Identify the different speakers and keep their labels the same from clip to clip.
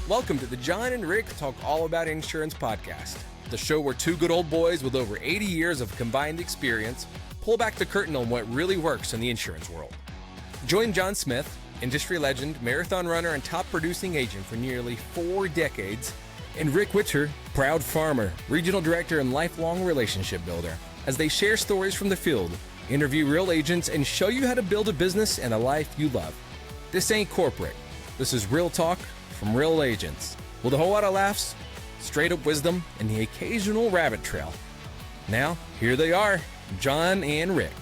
Speaker 1: Welcome to the John and Rick Talk All About Insurance podcast, the show where two good old boys with over 80 years of combined experience pull back the curtain on what really works in the insurance world. Join John Smyth, industry legend, marathon runner, and top producing agent for nearly 4 decades, and Rick Witcher, proud farmer, regional director, and lifelong relationship builder, as they share stories from the field, interview real agents, and show you how to build a business and a life you love. This ain't corporate. This is real talk from real agents, with a whole lot of laughs, straight up wisdom, and the occasional rabbit trail. Now, here they are, John and Rick.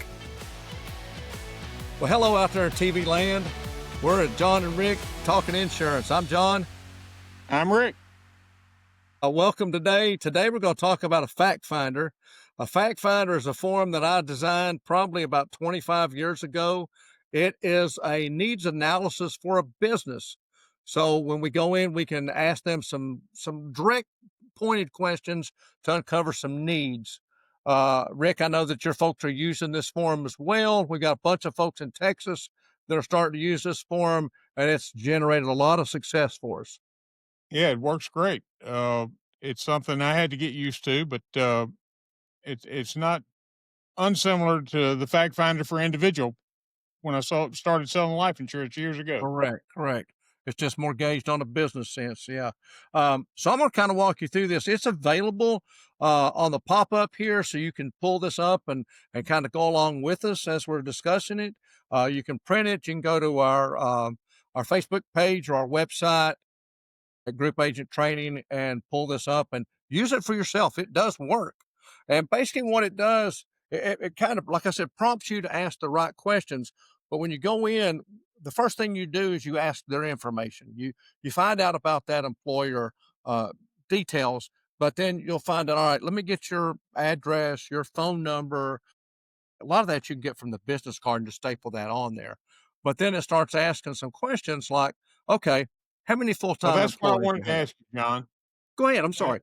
Speaker 2: Well, hello out there in TV land. We're at John and Rick talking insurance. I'm John.
Speaker 3: I'm Rick.
Speaker 2: Welcome today. Today we're going to talk about a fact finder. A fact finder is a form that I designed probably about 25 years ago. It is a needs analysis for a business. So when we go in, we can ask them some direct pointed questions to uncover some needs. Rick, I know that your folks are using this form as well. We got a bunch of folks in Texas that are starting to use this form, and it's generated a lot of success for us.
Speaker 3: Yeah, it works great. It's something I had to get used to, but it's not unsimilar to the fact finder for individual when I started selling life insurance years ago.
Speaker 2: Correct. It's just more gauged on a business sense. Yeah. So I'm going to kind of walk you through this. It's available on the pop-up here, so you can pull this up and kind of go along with us as we're discussing it. You can print it. You can go to our Facebook page or our website at Group Agent Training and pull this up and use it for yourself. It does work. And basically what it does, it kind of, like I said, prompts you to ask the right questions. But when you go in, the first thing you do is you ask their information. You find out about that employer details, but then you'll find out, all right, let me get your address, your phone number. A lot of that you can get from the business card and just staple that on there. But then it starts asking some questions like, okay, how many full-time
Speaker 3: That's what I
Speaker 2: employees
Speaker 3: wanted
Speaker 2: do you
Speaker 3: to
Speaker 2: have?
Speaker 3: ask you, John.
Speaker 2: Go ahead. I'm sorry.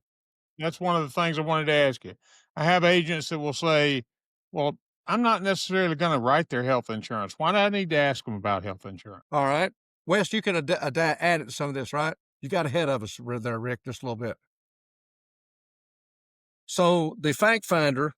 Speaker 3: That's one of the things I wanted to ask you. I have agents that will say, well, I'm not necessarily going to write their health insurance. Why do I need to ask them about health insurance?
Speaker 2: All right. Wes, you can add it to some of this, right? You got ahead of us there, Rick, just a little bit. So the fact finder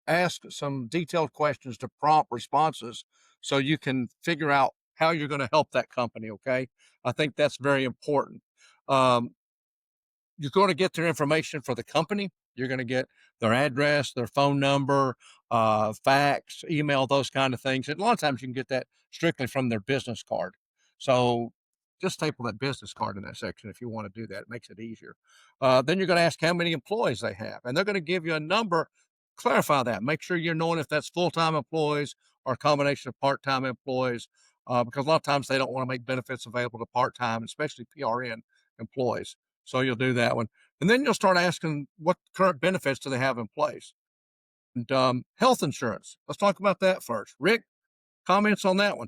Speaker 2: asks some detailed questions to prompt responses so you can figure out how you're going to help that company, okay? I think that's very important. You're going to get their information for the company. You're going to get their address, their phone number, fax, email, those kind of things. And a lot of times you can get that strictly from their business card. So just staple that business card in that section if you want to do that. It makes it easier. Then you're going to ask how many employees they have, and they're going to give you a number. Clarify that. Make sure you're knowing if that's full-time employees or a combination of part-time employees, because a lot of times they don't want to make benefits available to part-time, especially PRN employees. So you'll do that one. And then you'll start asking what current benefits do they have in place. And health insurance. Let's talk about that first. Rick, comments on that one?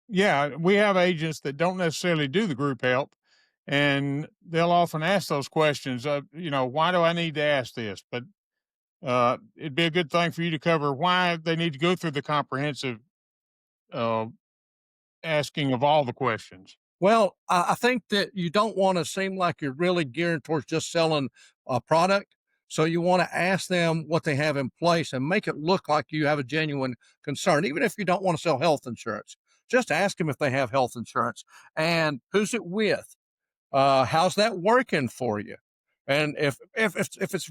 Speaker 3: Yeah, we have agents that don't necessarily do the group health, and they'll often ask those questions. Why do I need to ask this? But it'd be a good thing for you to cover why they need to go through the comprehensive uh, asking of all the questions.
Speaker 2: Well, I think that you don't want to seem like you're really geared towards just selling a product. So you want to ask them what they have in place and make it look like you have a genuine concern, even if you don't want to sell health insurance. Just ask them if they have health insurance and who's it with. How's that working for you? And if it's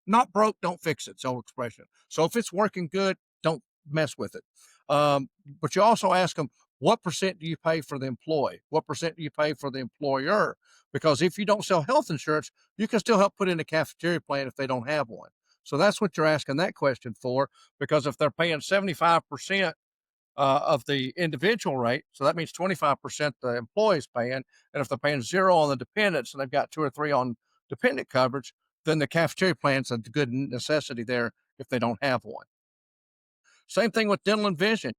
Speaker 2: not broke, don't fix it. It's old expression. So if it's working good, don't mess with it. But you also ask them, what percent do you pay for the employee? What percent do you pay for the employer? Because if you don't sell health insurance, you can still help put in a cafeteria plan if they don't have one. So that's what you're asking that question for, because if they're paying 75% of the individual rate, so that means 25% the employee's paying. And if they're paying 0 on the dependents and they've got 2 or 3 on dependent coverage, then the cafeteria plan's a good necessity there if they don't have one. Same thing with dental and vision.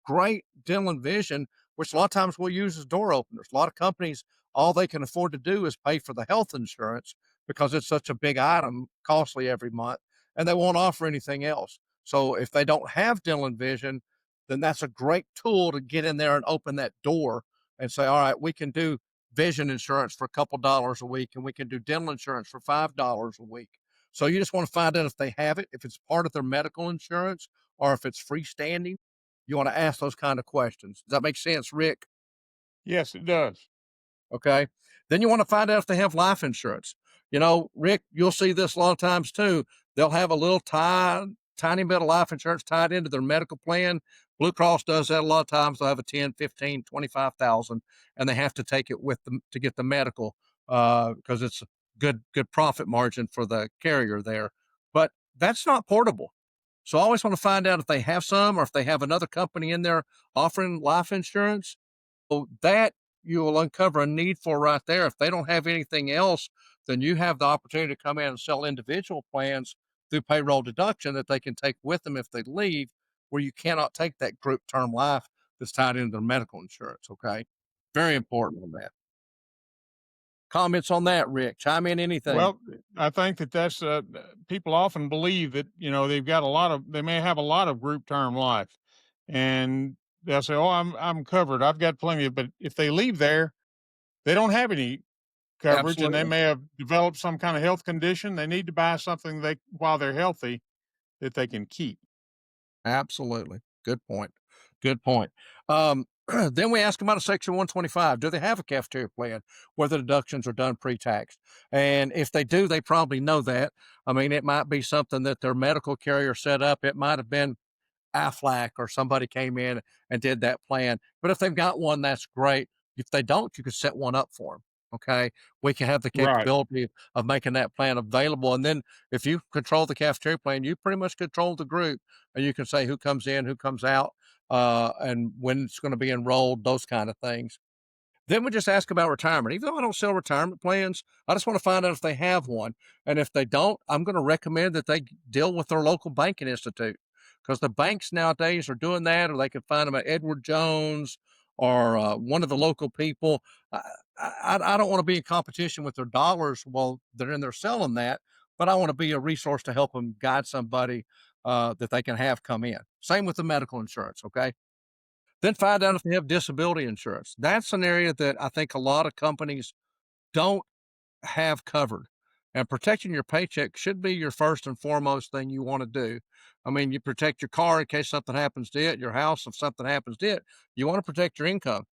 Speaker 2: Great dental and vision, which a lot of times we'll use as door openers. A lot of companies, all they can afford to do is pay for the health insurance because it's such a big item, costly every month, and they won't offer anything else. So if they don't have dental and vision, then that's a great tool to get in there and open that door and say, all right, we can do vision insurance for a couple dollars a week, and we can do dental insurance for $5 a week. So you just want to find out if they have it, if it's part of their medical insurance, or if it's freestanding. You want to ask those kind of questions. Does that make sense, Rick?
Speaker 3: Yes, it does.
Speaker 2: Okay. Then you want to find out if they have life insurance. Rick, you'll see this a lot of times too. They'll have a little tiny bit of life insurance tied into their medical plan. Blue Cross does that a lot of times. They'll have a 10, 15, 25,000, and they have to take it with them to get the medical because it's a good profit margin for the carrier there. But that's not portable. So I always want to find out if they have some or if they have another company in there offering life insurance. So that you will uncover a need for right there. If they don't have anything else, then you have the opportunity to come in and sell individual plans through payroll deduction that they can take with them if they leave, where you cannot take that group term life that's tied into their medical insurance. Okay. Very important on that. Comments on that, Rick? Chime in anything.
Speaker 3: Well, I think that's people often believe that they've got they may have a lot of group term life, and they'll say, "Oh, I'm covered. I've got plenty of." But if they leave there, they don't have any coverage, and they
Speaker 2: Absolutely.
Speaker 3: may have developed some kind of health condition. They need to buy something they while they're healthy that they can keep.
Speaker 2: Absolutely. Good point. Good point. Then we ask them about a Section 125. Do they have a cafeteria plan where the deductions are done pre-tax? And if they do, they probably know that. I mean, it might be something that their medical carrier set up. It might have been Aflac or somebody came in and did that plan. But if they've got one, that's great. If they don't, you can set one up for them. Okay. We can have the
Speaker 3: Right.
Speaker 2: capability of making that plan available. And then if you control the cafeteria plan, you pretty much control the group and you can say who comes in, who comes out, and when it's going to be enrolled, those kind of things. Then we just ask about retirement. Even though I don't sell retirement plans, I just want to find out if they have one. And if they don't, I'm going to recommend that they deal with their local banking institute because the banks nowadays are doing that, or they can find them at Edward Jones or one of the local people. I don't want to be in competition with their dollars while they're in there selling that, but I want to be a resource to help them guide somebody that they can have come in. Same with the medical insurance. Okay. Then find out if they have disability insurance. That's an area that I think a lot of companies don't have covered. And protecting your paycheck should be your first and foremost thing you want to do. I mean, you protect your car in case something happens to it, your house if something happens to it. You want to protect your income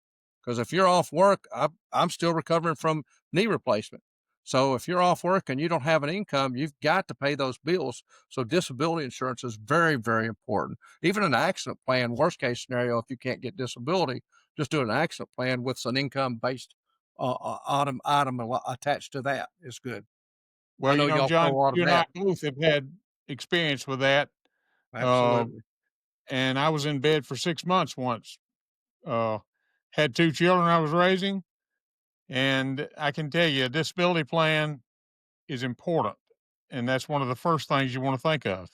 Speaker 2: because if you're off work, I'm still recovering from knee replacement. So if you're off work and you don't have an income, you've got to pay those bills. So disability insurance is very, very important. Even an accident plan, worst case scenario, if you can't get disability, just do an accident plan with an income based item attached to that is good. I
Speaker 3: Well,
Speaker 2: know y'all sell a
Speaker 3: John,
Speaker 2: lot of
Speaker 3: you and I
Speaker 2: that.
Speaker 3: both have had experience with that. Uh,
Speaker 2: Absolutely.
Speaker 3: and I was in bed for 6 months once. Uh, had two children I was raising, and I can tell you, a disability plan is important, and that's one of the first things you want to think of.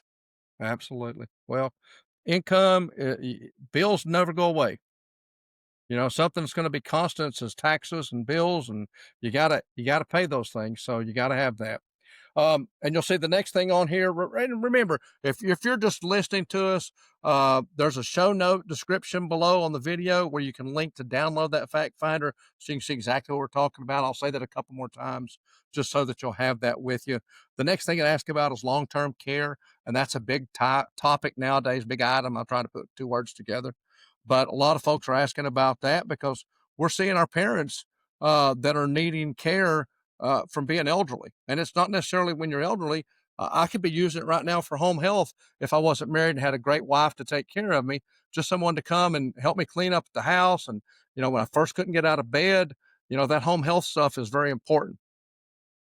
Speaker 2: Absolutely. Well, income, bills never go away. Something's going to be constant is taxes and bills, and you gotta pay those things. So you got to have that. And you'll see the next thing on here. And remember, if you're just listening to us, there's a show note description below on the video where you can link to download that fact finder so you can see exactly what we're talking about. I'll say that a couple more times just so that you'll have that with you. The next thing I ask about is long-term care, and that's a big topic nowadays, big item. I'm trying to put two words together, but a lot of folks are asking about that because we're seeing our parents that are needing care from being elderly. And it's not necessarily when you're elderly. I could be using it right now for home health if I wasn't married and had a great wife to take care of me, just someone to come and help me clean up the house. And, when I first couldn't get out of bed, that home health stuff is very important.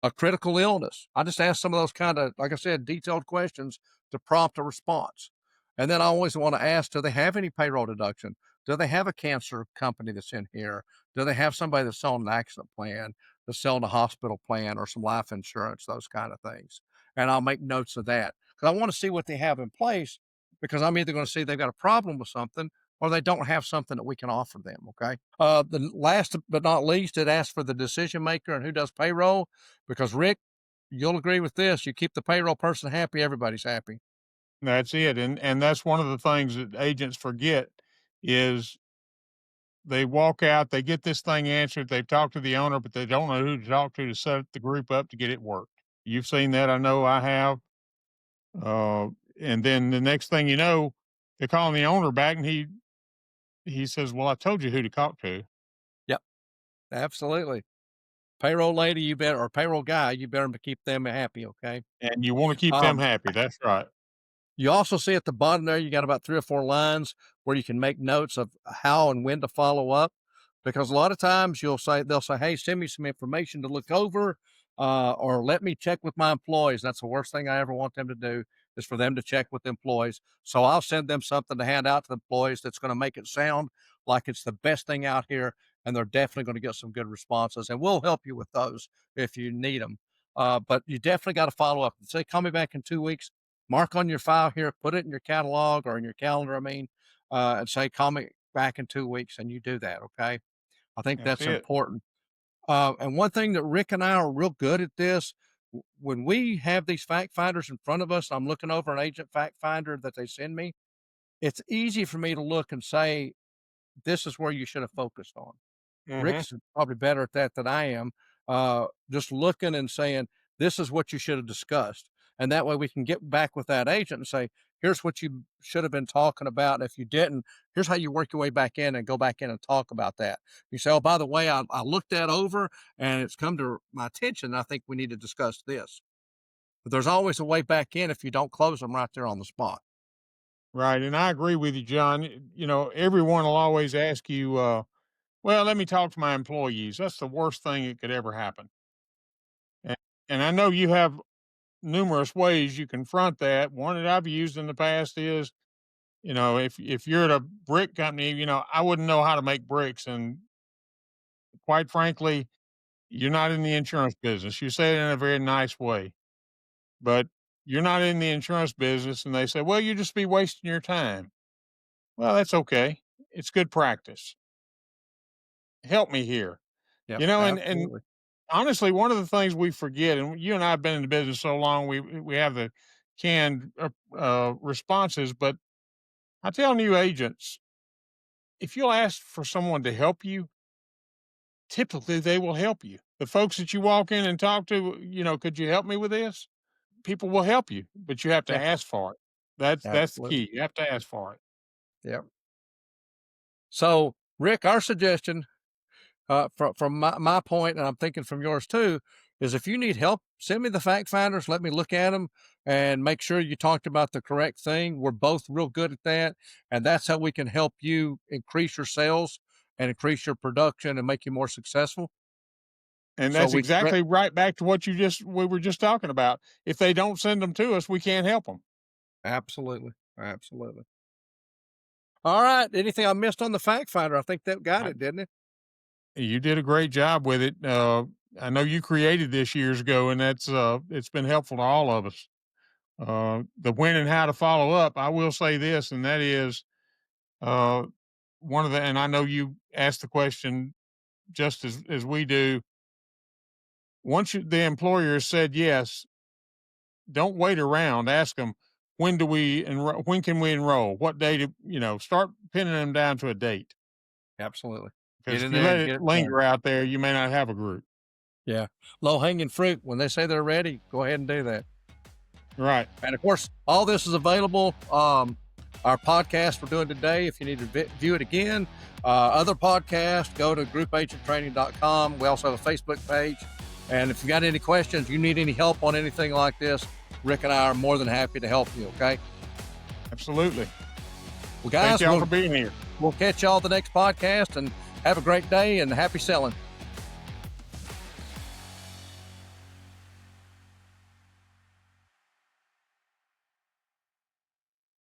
Speaker 2: A critical illness. I just ask some of those kind of, like I said, detailed questions to prompt a response. And then I always want to ask, do they have any payroll deduction? Do they have a cancer company that's in here? Do they have somebody that's selling an accident plan, that's selling a hospital plan or some life insurance, those kind of things? And I'll make notes of that because I want to see what they have in place because I'm either going to see they've got a problem with something or they don't have something that we can offer them. Okay. The last but not least, it asks for the decision maker and who does payroll. Because Rick, you'll agree with this, you keep the payroll person happy, everybody's happy.
Speaker 3: That's it, and that's one of the things that agents forget is they walk out, they get this thing answered, they've talked to the owner, but they don't know who to talk to set the group up to get it worked. You've seen that, I know I have. Uh, and then the next thing you know, they're calling the owner back, and he says, "Well, I told you who to talk to."
Speaker 2: Yep, absolutely. Payroll lady, you better, or payroll guy, you better keep them happy, okay?
Speaker 3: And you want to keep them
Speaker 2: Um,
Speaker 3: happy. That's right.
Speaker 2: You also see at the bottom there, you got about 3 or 4 lines where you can make notes of how and when to follow up. Because a lot of times they'll say, hey, send me some information to look over, or let me check with my employees. That's the worst thing I ever want them to do, is for them to check with employees. So I'll send them something to hand out to the employees that's going to make it sound like it's the best thing out here. And they're definitely going to get some good responses. And we'll help you with those if you need them. But you definitely got to follow up. Say, call me back in 2 weeks. Mark on your file here, put it in your catalog or in your calendar, and say, call me back in 2 weeks, and you do that. Okay. I think
Speaker 3: That's
Speaker 2: that's
Speaker 3: it.
Speaker 2: important. And one thing that Rick and I are real good at this, when we have these fact finders in front of us, I'm looking over an agent fact finder that they send me. It's easy for me to look and say, this is where you should have focused on.
Speaker 3: Hmm.
Speaker 2: Rick's probably better at that than I am. Just looking and saying, this is what you should have discussed. And that way we can get back with that agent and say, here's what you should have been talking about. And if you didn't, here's how you work your way back in and go back in and talk about that. You say, oh, by the way, I looked that over and it's come to my attention. I think we need to discuss this. But there's always a way back in if you don't close them right there on the spot.
Speaker 3: Right. And I agree with you, John. You know, everyone will always ask you, well, let me talk to my employees. That's the worst thing that could ever happen. And, and I know you have numerous ways you confront that. One that I've used in the past is, if you're at a brick company, I wouldn't know how to make bricks. And quite frankly, you're not in the insurance business. You say it in a very nice way, but you're not in the insurance business. And they say, well, you just be wasting your time. Well, that's okay. It's good practice. Help me here.
Speaker 2: Yep,
Speaker 3: And
Speaker 2: absolutely.
Speaker 3: honestly, one of the things we forget, and you and I have been in the business so long, we have the canned responses. But I tell new agents, if you'll ask for someone to help you, typically they will help you. The folks that you walk in and talk to, could you help me with this? People will help you, but you have to
Speaker 2: Yeah,
Speaker 3: ask for it. That's the
Speaker 2: absolutely.
Speaker 3: key. You have to ask for it.
Speaker 2: Yep. So, Rick, our suggestion, from my point, and I'm thinking from yours too, is if you need help, send me the fact finders. Let me look at them and make sure you talked about the correct thing. We're both real good at that, and that's how we can help you increase your sales and increase your production and make you more successful.
Speaker 3: And
Speaker 2: So
Speaker 3: that's
Speaker 2: we
Speaker 3: exactly right back to what we were just talking about. If they don't send them to us, we can't help them.
Speaker 2: absolutely, absolutely. All right. Anything I missed on the fact finder? I think that got it, didn't it?
Speaker 3: You did a great job with it. I know you created this years ago, and it's been helpful to all of us. The when and how to follow up. I will say this, and that is uh, one of the. And I know you asked the question just as we do. Once the employer has said yes, don't wait around. Ask them when do we enroll? When can we enroll? What day do Start pinning them down to a date.
Speaker 2: Absolutely. Get
Speaker 3: Because
Speaker 2: in
Speaker 3: if you
Speaker 2: there
Speaker 3: let
Speaker 2: and get
Speaker 3: it
Speaker 2: it done.
Speaker 3: linger out there, you may not have a group.
Speaker 2: Yeah. Low hanging fruit. When they say they're ready, go ahead and do that.
Speaker 3: Right.
Speaker 2: And of course, all this is available. Our podcast we're doing today, if you need to view it again, other podcasts, go to groupagenttraining.com. We also have a Facebook page. And if you got any questions, you need any help on anything like this, Rick and I are more than happy to help you. Okay.
Speaker 3: Absolutely.
Speaker 2: Well, guys,
Speaker 3: Thank y'all for being here.
Speaker 2: we'll catch y'all the next podcast, and have a great day and happy selling.